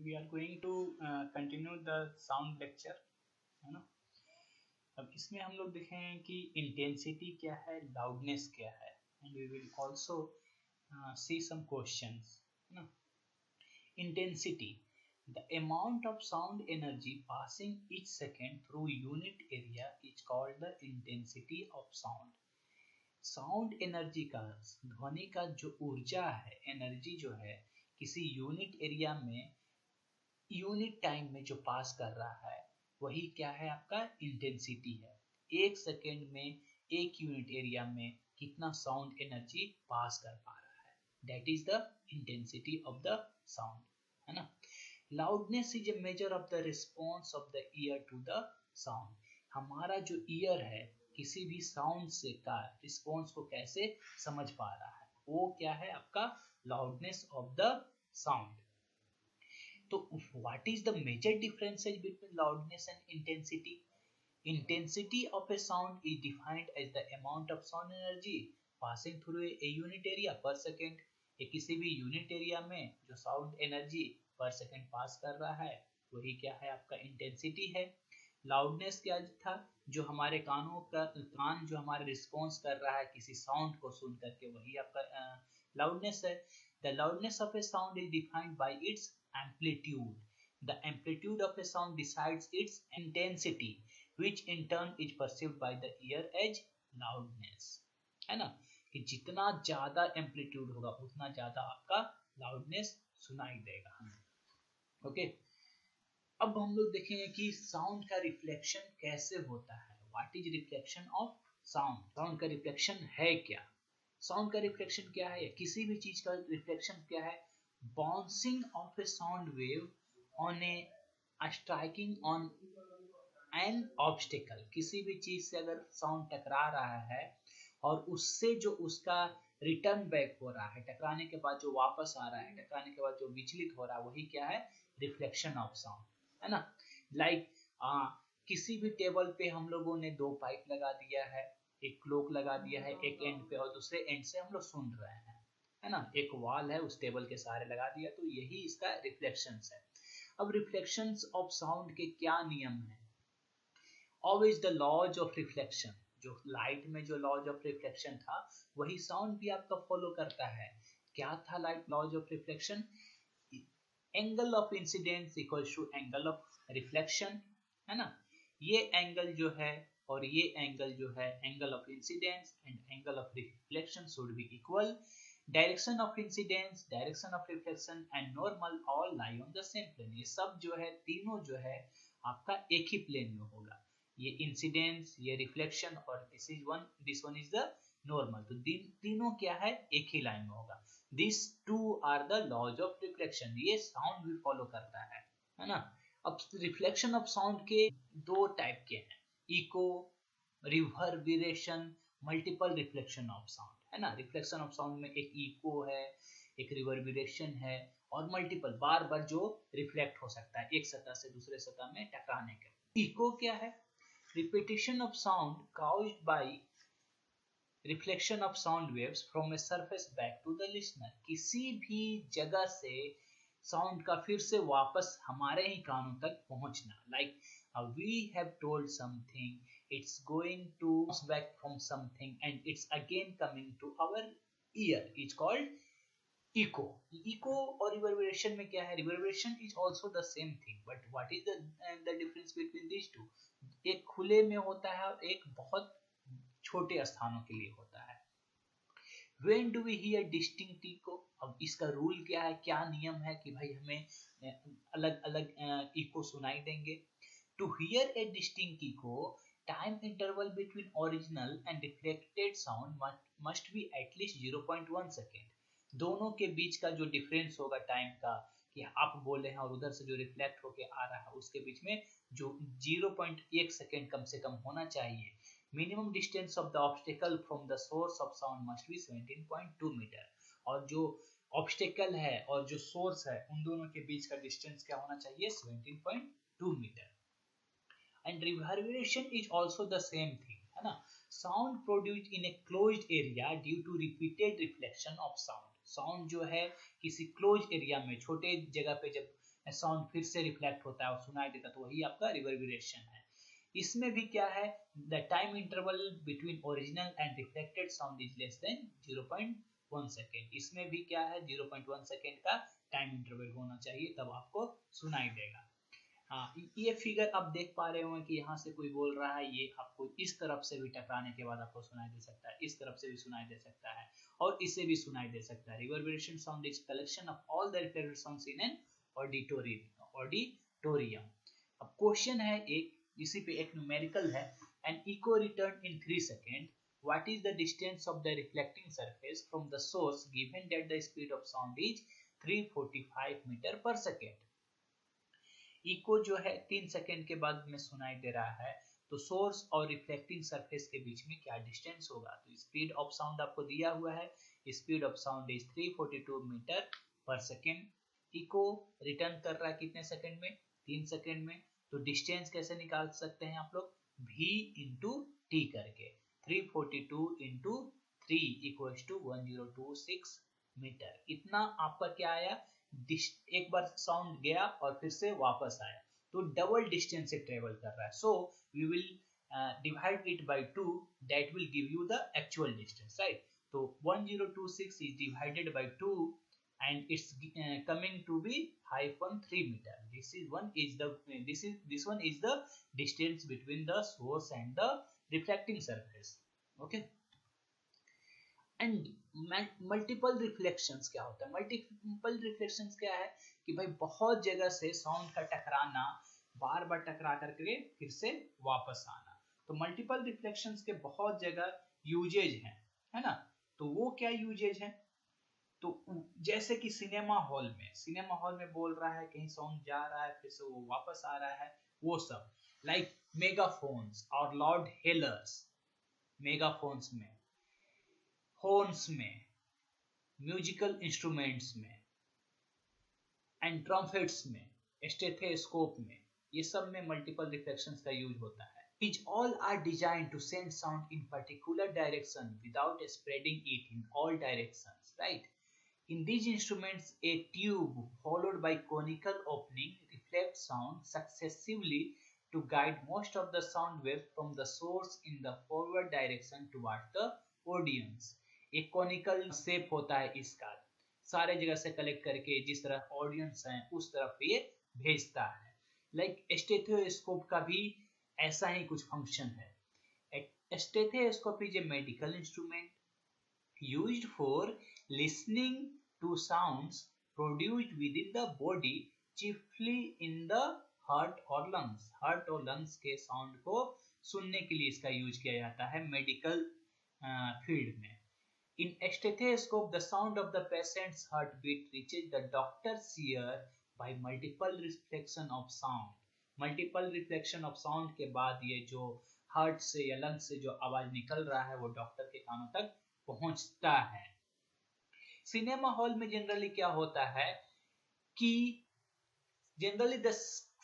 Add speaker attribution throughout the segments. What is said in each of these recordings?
Speaker 1: we are going to continue the sound lecture, है ना। अब इसमें हम लोग देखेंगे कि इंटेंसिटी क्या है, लाउडनेस क्या है, and we will also see some questions, है ना। Intensity, the amount of sound energy passing each second through unit area is called the intensity of sound. Sound energy का, ध्वनि का जो ऊर्जा है, एनर्जी जो है किसी यूनिट एरिया में यूनिट टाइम में जो पास कर रहा है वही क्या है, आपका इंटेंसिटी है। एक सेकेंड में एक यूनिट एरिया में कितना साउंड एनर्जी पास कर पा रहा है, that is the intensity of the sound, है ना। Loudness is a measure of the response of the ear to the sound. हमारा जो ईयर है किसी भी साउंड से का रिस्पॉन्स को कैसे समझ पा रहा है, वो क्या है आपका लाउडनेस ऑफ द साउंड। तो what is the major differences between loudness and intensity? Intensity of a sound is defined as the amount of sound energy passing through a unit area per second. ये किसी भी unit area में जो sound energy पर second पास कर रहा है वही क्या है, आपका इंटेंसिटी है। लाउडनेस क्या था, जो हमारे कान जो हमारे रिस्पॉन्स कर रहा है किसी साउंड को सुन करके, वही आपका लाउडनेस है। The loudness of A sound is defined by it's amplitude. The amplitude of a sound decides its intensity, which in turn is perceived by the ear as loudness, है ना। कि जितना ज्यादा एम्पलीट्यूड होगा उतना ज्यादा आपका लाउडनेस सुनाई देगा हमें। ओके, अब हम लोग देखेंगे कि साउंड का रिफ्लेक्शन कैसे होता है। What is reflection of sound? Sound का रिफ्लेक्शन है क्या? साउंड का रिफ्लेक्शन क्या है, किसी भी चीज का रिफ्लेक्शन क्या है? Bouncing of a sound wave on a striking on an obstacle. किसी भी चीज से अगर साउंड टकरा रहा है और उससे जो उसका रिटर्न बैक हो रहा है, टकराने के बाद जो वापस आ रहा है, टकराने के बाद जो विचलित हो रहा है, वही क्या है, रिफ्लेक्शन ऑफ साउंड, है ना। लाइक किसी भी टेबल पे हम लोगों ने दो पाइप लगा दिया है, एक क्लोक लगा दिया है एक एंड पे और दूसरे एंड से हम लोग सुन रहे हैं, है ना। एक वॉल है उस टेबल के सहारे लगा दिया, तो यही इसका रिफ्लेक्शंस है। अब रिफ्लेक्शंस ऑफ साउंड के क्या नियम है? Always the laws of reflection, जो लाइट में जो लॉज ऑफ रिफ्लेक्शन था वही साउंड भी आपका फॉलो करता है। क्या था light laws of reflection? Angle of incidence equals to angle of reflection, है ना। ये एंगल जो है और ये एंगल जो है, angle of incidence and angle of reflection should be equal. Direction of incidence, direction of reflection and normal all lie on the same plane. ये सब जो है तीनों जो है आपका एक ही प्लेन में होगा। ये इंसिडेंस, ये रिफ्लेक्शन और this one is the normal, तो तीनों क्या है, एक ही लाइन में होगा। This two are the laws of reflection, ये साउंड भी फॉलो करता है ना। अब रिफ्लेक्शन ऑफ साउंड के दो टाइप के हैं, echo, reverberation, multiple reflection of sound, है ना। रिफ्लेक्शन ऑफ साउंड में एक इको है, एक रिवर्बरेशन है और मल्टीपल बार बार जो रिफ्लेक्ट हो सकता है एक सतह से दूसरे सतह में टकराने के। इको क्या है? Repetition of sound caused by reflection of sound waves from a surface back to the listener. किसी भी जगह से साउंड का फिर से वापस हमारे ही कानों तक पहुंचना। Like we have told something, it's going to bounce back from something and it's again coming to our ear, it's called echo. Echo और reverberation में क्या है? Reverberation is also the same thing, but what is the difference between these two? एक खुले में होता है और एक बहुत छोटे स्थानों के लिए होता है। When do we hear distinct echo? अब इसका रूल क्या है, क्या नियम है कि भाई हमें अलग अलग इको सुनाई देंगे। To hear a distinct echo, time interval between original and reflected sound must be at least 0.1 second. दोनों के बीच का जो डिफरेंस होगा टाइम का, कि आप बोले हैं और उधर से जो रिफ्लेक्ट होके आ रहा है उसके बीच में जो 0.1 सेकेंड कम से कम होना चाहिए। Minimum distance of the obstacle from the source of sound must be 17.2 metre. और जो ऑब्स्टेकल है और जो सोर्स है उन दोनों के बीच का डिस्टेंस क्या होना चाहिए? 17.2 metre. And reverberation is also the same thing, है ना। Sound produced in a closed area due to repeated reflection of sound. Sound जो है किसी closed area में, छोटे जगह पे जब साउंड फिर से रिफ्लेक्ट होता है और सुनाई देता है, तो वही आपका रिवर्बरेशन है। इसमें भी क्या है, the time interval between original and reflected sound is less than 0.1 second. इसमें भी क्या है, 0.1 सेकेंड का टाइम इंटरवल होना चाहिए, तब आपको सुनाई देगा। हाँ, ये फिगर आप देख पा रहे हो कि यहाँ से कोई बोल रहा है, ये आपको इस तरफ से भी टकराने के बाद आपको सुनाई दे सकता है, इस तरफ से भी सुनाई दे सकता है, और इससे भी सुनाई दे सकता है। Reverberation sound is collection of all the reflected sounds in an auditorium. अब क्वेश्चन है एक, इसी पे एक न्यूमेरिकल है, an echo return in 3 second, what is the distance of the reflecting surface from the source given that the speed of sound is 345 meter per second। Eco जो है 3 second के बाद में सुनाई दे रहा है, तो सोर्स और रिफ्लेक्टिंग सरफेस के बीच में क्या डिस्टेंस होगा। तो स्पीड ऑफ साउंड आपको दिया हुआ है, speed of sound is 342 metre per second. Echo return कर रहा है कितने सेकेंड में, 3 सेकेंड में। तो डिस्टेंस कैसे निकाल सकते हैं आप लोग, v इंटू टी करके, 342 इंटू 3 इक्वल्स टू 1026 मीटर। इतना आपका क्या आया, एक बार साउंड गया और फिर से वापस आया, तो डबल डिस्टेंस से ट्रेवल कर रहा है। So we will divide it by 2, that will give you the actual distance, right. तो 1026 is divided by 2 and it's coming to be 513 meter. This one is the distance between the source and the reflecting surface. Okay. And multiple reflections क्या होता है, multiple reflections क्या है कि भाई बहुत जगह से साउंड का टकराना, बार बार टकरा करके फिर से वापस आना। तो मल्टीपल रिफ्लेक्शंस के बहुत जगह यूजेज हैं, है ना। तो वो क्या यूजेज है, तो जैसे कि सिनेमा हॉल में बोल रहा है कहीं साउंड जा रहा है फिर से वो वापस आ रहा है, वो सब लाइक मेगाफोन्स और लाउड हेलर्स, मेगाफोन्स में, हॉर्न्स में, म्यूजिकल इंस्ट्रूमेंट्स में, एंड ट्रम्पेट्स में, स्टेथोस्कोप में, ये सब में मल्टीपल रिफ्लेक्शंस का यूज होता है। Which all are designed to send sound in particular direction without spreading it in all directions, right? In these instruments, a tube followed by conical opening reflects sound successively to guide most of the sound waves from the source in the forward direction toward the audience. एक conical shape होता है इसका, सारे जगह से collect करके जिस तरह ऑडियंस है उस तरफ ये भेजता है। लाइक स्टेथोस्कोप का भी ऐसा ही कुछ फंक्शन है। Stethoscope is a medical instrument used for listening to sounds produced within the body, chiefly in the heart or lungs। Heart और लंग्स के साउंड को सुनने के लिए इसका यूज किया जाता है मेडिकल फील्ड में। In stethoscope, the sound of the patient's heartbeat reaches the doctor's ear by multiple reflection of sound। Multiple reflection of sound के बाद ये जो हार्ट से या लंग से जो आवाज निकल रहा है वो डॉक्टर के कानों तक पहुंचता है। सिनेमा हॉल में जनरली क्या होता है कि generally the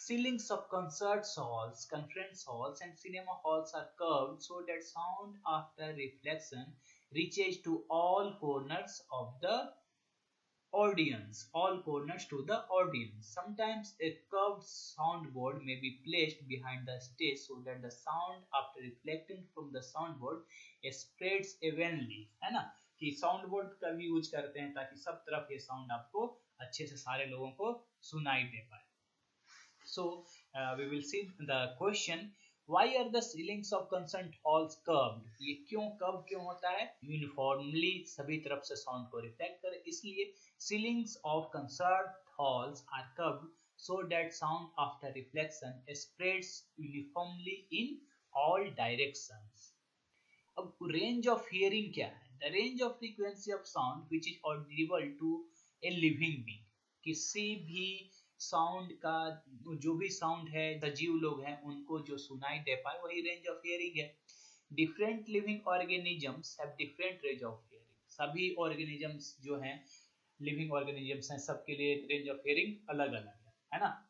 Speaker 1: ceilings of concert halls, conference halls and cinema halls are curved so that sound after reflection reaches to all corners of the audience, all corners to the audience. Sometimes a curved soundboard may be placed behind the stage so that the sound after reflecting from the soundboard spreads evenly, है ना, कि soundboard का भी use करते हैं ताकि सब तरफ ये साउंड आपको अच्छे से सारे लोगों को सुनाई दे पाए। So we will see the question, why are the ceilings of concert halls curved? ये क्यों कर्व क्यों होता है, यूनिफॉर्मली सभी तरफ से साउंड को रिफ्लेक्ट करे, इसलिए ceilings of concert halls are curved so that sound after reflection spreads uniformly in all directions। अब रेंज ऑफ हियरिंग क्या है, the range of frequency of sound which is audible to a living being. किसी भी sound का, जो भी sound है सजीव लोग हैं उनको जो सुनाई दे पाए वही रेंज ऑफ हियरिंग है। Different living organisms have different range of hearing. सभी ऑर्गेनिजम्स जो हैं, लिविंग ऑर्गेनिजम्स हैं, सबके लिए रेंज ऑफ हियरिंग अलग अलग है ना।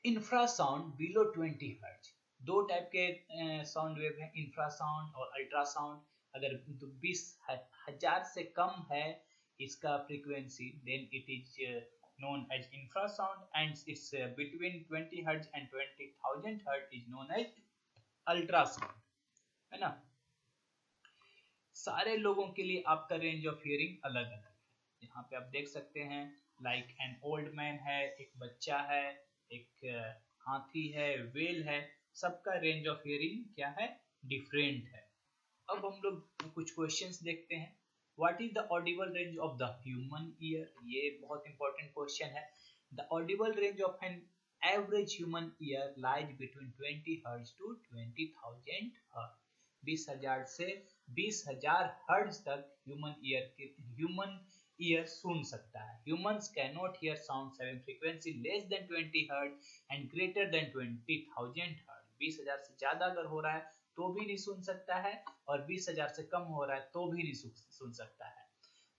Speaker 1: इंफ्रासाउंड बिलो 20 हर्ट्ज, दो टाइप के साउंड वेव हैं, इंफ्रासाउंड और अल्ट्रासाउंड। अगर 20,000 से कम है इसका फ्रीक्वेंसी, then it is known as infrasound, and it's between 20 hertz and 20,000 hertz is known as ultrasound, है ना। सारे लोगों के लिए आपका रेंज ऑफ हियरिंग अलग अलग है। यहाँ पे आप देख सकते हैं, लाइक एन ओल्ड मैन है, एक बच्चा है, एक हाथी है, वेल है, सबका रेंज ऑफ हियरिंग क्या है, डिफरेंट है। अब हम लोग कुछ क्वेश्चंस देखते हैं। What is the audible range of the human ear, ये बहुत इंपॉर्टेंट क्वेश्चन है। The audible range of an average human ear lies between 20 hertz to 20,000 hertz. 20,000 से 20,000 हर्ट्ज तक ह्यूमन ईयर सुन सकता है। Humans can not here sound having frequency less than 20 hertz and greater than 20,000 hertz. 20,000 से ज्यादा अगर हो रहा है तो भी नहीं सुन सकता है, और 20,000 से कम हो रहा है तो भी नहीं सुन सकता है।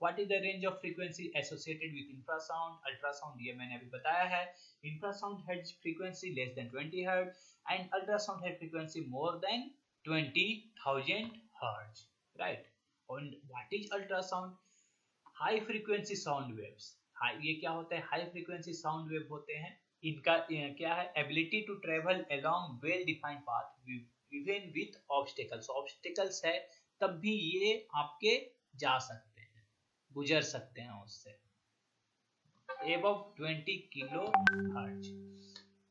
Speaker 1: What is the range of frequency associated with infrasound, ultrasound? ये मैंने अभी बताया है। Infrasound has frequency less than 20 Hz and ultrasound has frequency more than 20,000 Hz, right? And what is ultrasound? High frequency sound waves. ये क्या होता है? High frequency sound wave होते हैं। इनका क्या है? Ability to travel along well defined path even with obstacles. Obstacles है तब भी ये आपके जा सकते हैं, गुजर सकते हैं उससे। above 20 किलो हर्ट्ज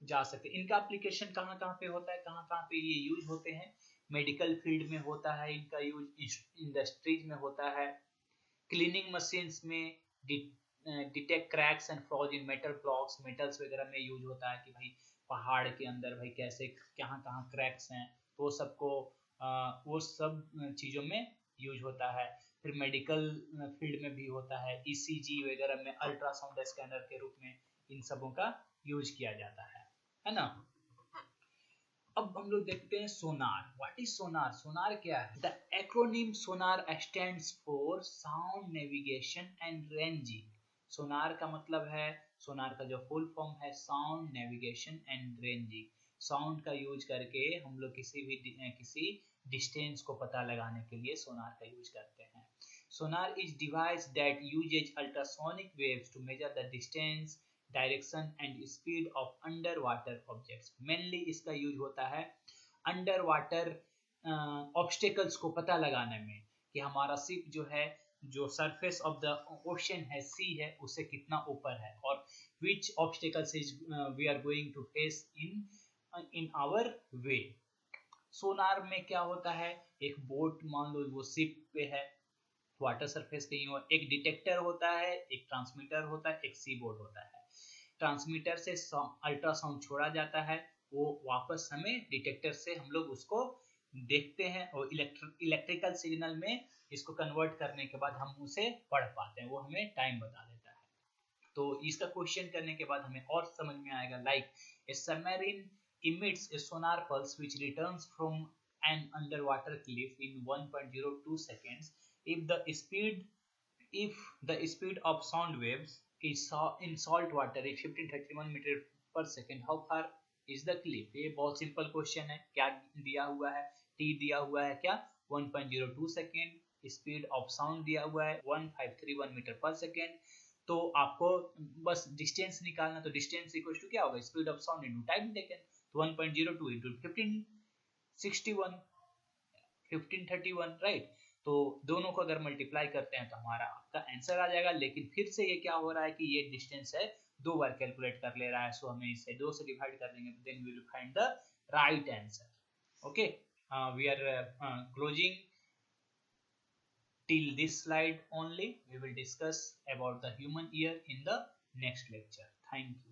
Speaker 1: जा सकते हैं। इनका एप्लीकेशन कहाँ कहाँ पे होता है, कहाँ कहाँ पे ये यूज होते हैं? मेडिकल फील्ड में होता है इनका यूज, इंडस्ट्रीज में होता है, क्लीनिंग मशीन्स में, detect cracks and flaws in metal blocks, metals वगैरह में यूज होता है कि भाई पहाड़ के अंदर भाई कैसे कहाँ कहाँ क्रैक्स हैं, तो सबको वो सब चीज़ों में यूज होता है। फिर मेडिकल फील्ड में भी होता है, ईसीजी वगैरह में अल्ट्रासाउंड स्कैनर के रूप में इन सबों का यूज किया जाता है ना। अब हम लोग देखते हैं सोनार। What is Sonar? सोनार क्या है? The acronym sonar stands for sound navigation and ranging. Sonar का मतलब है, सोनार का जो फुल फॉर्म है sound navigation and ranging. Sound का यूज करके हम लोग किसी डिस्टेंस को पता लगाने के लिए सोनार का यूज करते हैं। Sonar is device that uses ultrasonic waves to measure the distance, direction and speed of under water objects. Mainly इसका यूज होता है अंडर वाटर ऑब्स्टेकल्स को पता लगाने में, कि हमारा शिप जो है, जो सरफेस ऑफ द ओशन है, सी है, उससे कितना ऊपर है, और which obstacles is we are going to face in our way. Sonar में क्या होता है, एक बोट मान लो वो शिप पे है, वाटर सरफेस कहीं और, एक डिटेक्टर होता है, एक ट्रांसमीटर होता है, एक सी बोर्ड होता है। ट्रांसमीटर से अल्ट्रासाउंड छोड़ा जाता है, वो वापस हमें डिटेक्टर से हम लोग उसको देखते हैं, और इलेक्ट्रिकल सिग्नल में इसको कन्वर्ट करने के बाद हम उसे पढ़ पाते हैं, वो हमें टाइम बता देता है। तो इसका क्वेश्चन करने के बाद हमें और समझ में आएगा, like a submarine emits a sonar pulse which returns from an underwater cliff in 1.02 seconds. If the speed of sound waves is in salt water is 1531 meter per second, how far is the cliff? ये बहुत simple question है। क्या दिया हुआ है? t दिया हुआ है क्या? 1.02 सेकेंड। स्पीड ऑफ साउंड दिया हुआ है 1531 मीटर पर सेकेंड। तो आपको बस डिस्टेंस निकालना, तो डिस्टेंस इक्वल टू क्या होगा? Speed of sound into time taken. तो 1.02 इनटू 1561 1531, राइट। तो दोनों को अगर मल्टीप्लाई करते हैं तो हमारा आपका आंसर आ जाएगा। लेकिन फिर से ये क्या हो रहा है कि ये डिस्टेंस है, 2 बार कैलकुलेट कर ले रहा है, सो हमें इसे 2 से डिवाइड कर देंगे, तो then we will find the right answer. Okay, we are closing till this slide only. We will discuss about the human ear in the next lecture. Thank you.